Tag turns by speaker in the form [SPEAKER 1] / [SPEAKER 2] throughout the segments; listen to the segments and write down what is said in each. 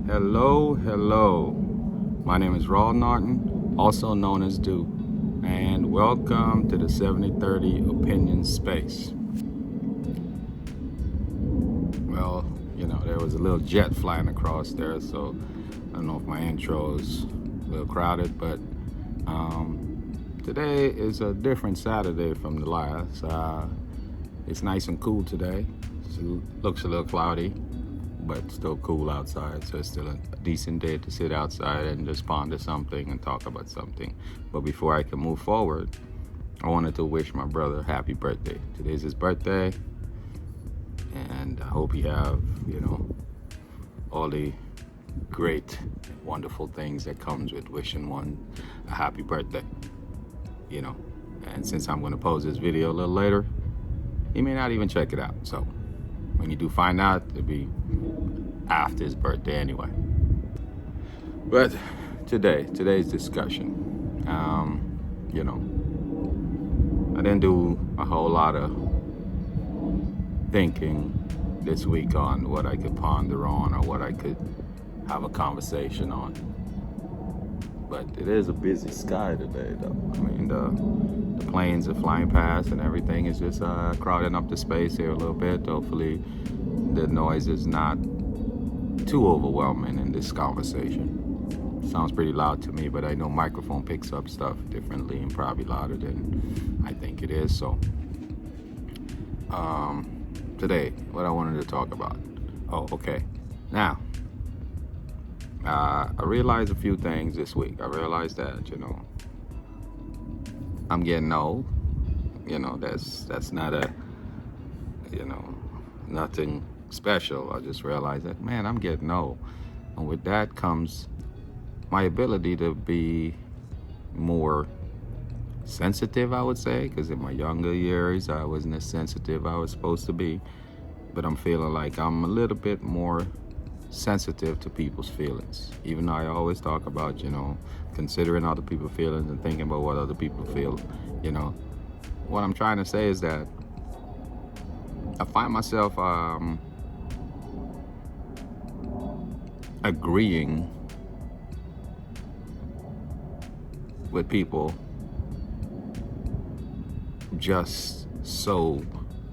[SPEAKER 1] Hello. My name is Raw Norton, also known as Duke, and welcome to the 7030 Opinion Space. Well, there was a little jet flying across there, so I don't know if my intro is a little crowded, but today is a different Saturday from the last. It's nice and cool today. It looks a little cloudy, but still cool outside, so it's still a decent day to sit outside and just ponder something and talk about something. But before I can move forward, I wanted to wish my brother happy birthday. Today's his birthday, and I hope you have, all the great, wonderful things that comes with wishing one a happy birthday. And since I'm going to post this video a little later, he may not even check it out. So when you do find out, it'll be after his birthday anyway. But today's discussion, I didn't do a whole lot of thinking this week on what I could ponder on or what I could have a conversation on. But it is a busy sky today, though. I mean, the planes are flying past and everything is just crowding up the space here a little bit. Hopefully the noise is not too overwhelming in this conversation. Sounds pretty loud to me, but I know microphone picks up stuff differently and probably louder than I think it is. So today, what I wanted to talk about. Oh, okay. Now, I realized a few things this week. I realized that, I'm getting old. That's not nothing special. I just realized that, man, I'm getting old. And with that comes my ability to be more sensitive, I would say, because in my younger years, I wasn't as sensitive I was supposed to be. But I'm feeling like I'm a little bit more sensitive to people's feelings, even though I always talk about considering other people's feelings and thinking about what other people feel. What I'm trying to say is that I find myself agreeing with people just so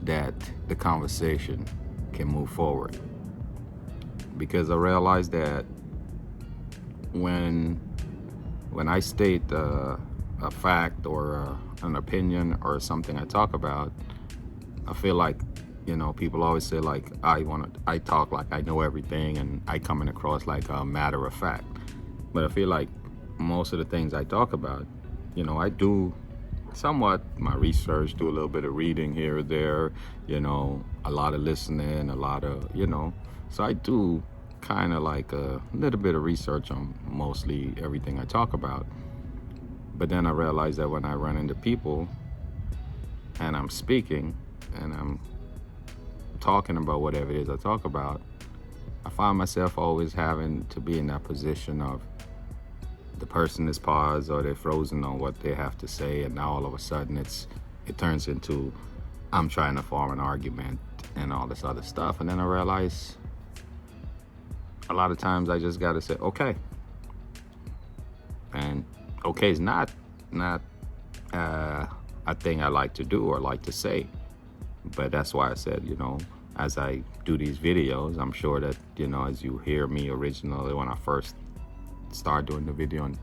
[SPEAKER 1] that the conversation can move forward. Because I realize that when I state a fact or an opinion or something I talk about, I feel like people always say like I talk like I know everything and I coming across like a matter of fact. But I feel like most of the things I talk about, I do somewhat my research, do a little bit of reading here or there, a lot of listening, a lot of so I do kind of like a little bit of research on mostly everything I talk about. But then I realize that when I run into people and I'm speaking and I'm talking about whatever it is I talk about, I find myself always having to be in that position of the person is paused or they're frozen on what they have to say, and now all of a sudden it turns into I'm trying to form an argument and all this other stuff. And then I realize a lot of times I just got to say, okay. And okay is not a thing I like to do or like to say. But that's why I said, as I do these videos, I'm sure that, as you hear me originally when I first start doing the video and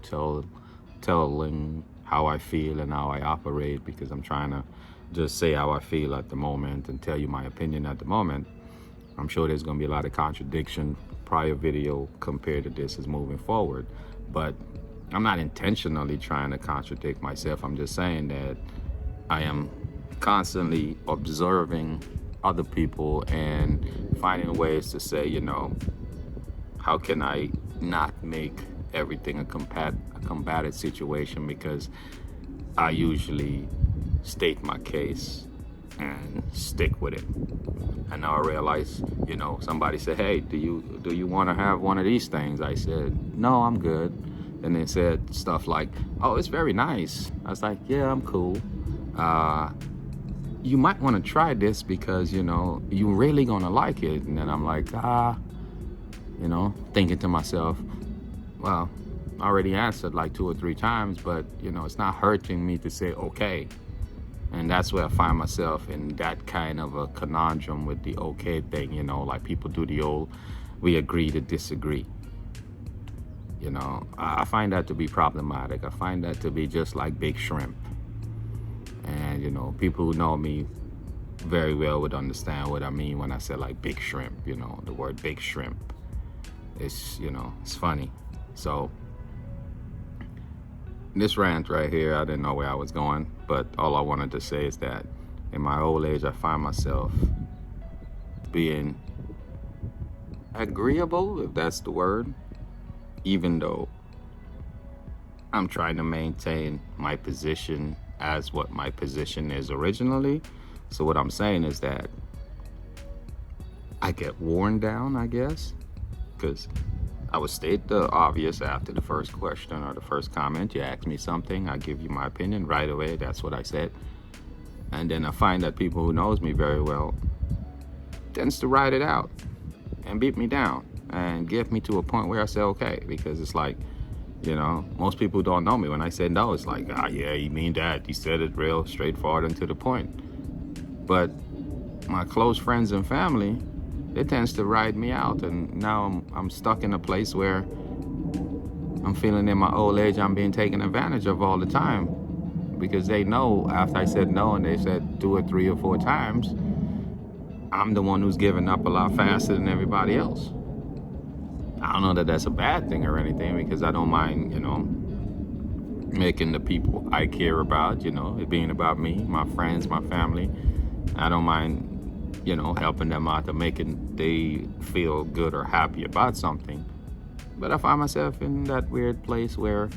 [SPEAKER 1] telling how I feel and how I operate, because I'm trying to just say how I feel at the moment and tell you my opinion at the moment. I'm sure there's going to be a lot of contradiction prior video compared to this is moving forward, but I'm not intentionally trying to contradict myself. I'm just saying that I am constantly observing other people and finding ways to say, how can I not make everything a combative situation, because I usually state my case and stick with it. And now I realize, somebody said, hey, do you want to have one of these things? I said, no, I'm good. And they said stuff like, oh, it's very nice. I was like, yeah, I'm cool. You might want to try this because, you're really going to like it. And then I'm like, thinking to myself, well, I already answered like 2 or 3 times, but it's not hurting me to say okay. And that's where I find myself in that kind of a conundrum with the okay thing, like people do the old, we agree to disagree. I find that to be problematic. I find that to be just like big shrimp. And, people who know me very well would understand what I mean when I say like big shrimp, the word big shrimp. It's, it's funny. So this rant right here, I didn't know where I was going, but all I wanted to say is that in my old age, I find myself being agreeable, if that's the word, even though I'm trying to maintain my position as what my position is originally. So what I'm saying is that I get worn down, I guess, because I would state the obvious after the first question or the first comment. You ask me something, I give you my opinion right away. That's what I said. And then I find that people who knows me very well tends to ride it out and beat me down and get me to a point where I say okay, because it's like, most people don't know me. When I say no, it's like, yeah, you mean that. You said it real straightforward and to the point. But my close friends and family, it tends to ride me out, and now I'm stuck in a place where I'm feeling in my old age I'm being taken advantage of all the time, because they know after I said no and they said 2 or 3 or 4 times, I'm the one who's giving up a lot faster than everybody else. I don't know that that's a bad thing or anything, because I don't mind, making the people I care about, it being about me, my friends, my family. I don't mind, helping them out to making they feel good or happy about something. But I find myself in that weird place where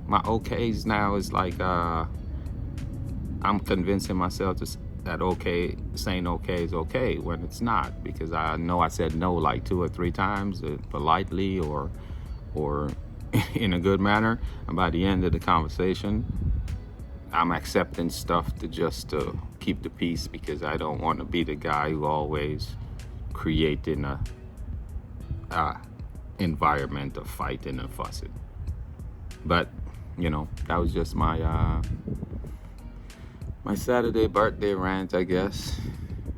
[SPEAKER 1] my okays now is like, I'm convincing myself that saying okay is okay when it's not, because I know I said no like 2 or 3 times, politely or in a good manner. And by the end of the conversation, I'm accepting stuff to keep the peace, because I don't want to be the guy who always creating a environment of fighting and fussing. But that was just my my Saturday birthday rant, I guess.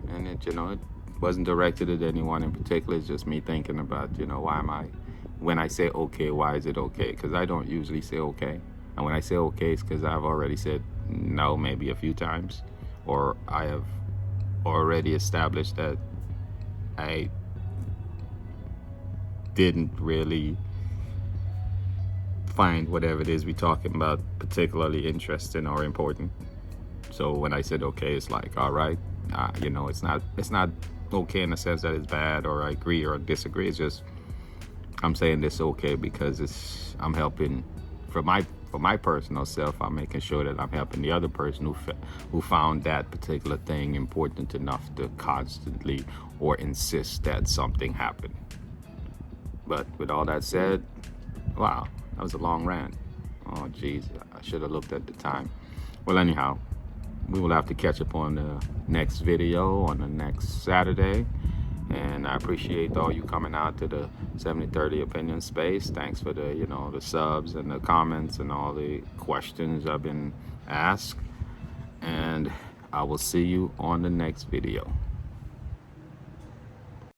[SPEAKER 1] And it wasn't directed at anyone in particular. It's just me thinking about when I say okay, why is it okay? Because I don't usually say okay. And when I say okay, it's because I've already said no maybe a few times, or I have already established that I didn't really find whatever it is we're talking about particularly interesting or important. So when I said okay, it's like, all right, it's not okay in the sense that it's bad or I agree or disagree. It's just I'm saying this okay because I'm helping for my personal self. I'm making sure that I'm helping the other person who found that particular thing important enough to constantly or insist that something happen. But with all that said, wow, that was a long rant. Oh geez, I should have looked at the time. Well, anyhow, we will have to catch up on the next video on the next Saturday. And I appreciate all you coming out to the 7030 Opinion Space. Thanks for the the subs and the comments and all the questions I've been asked. And I will see you on the next video.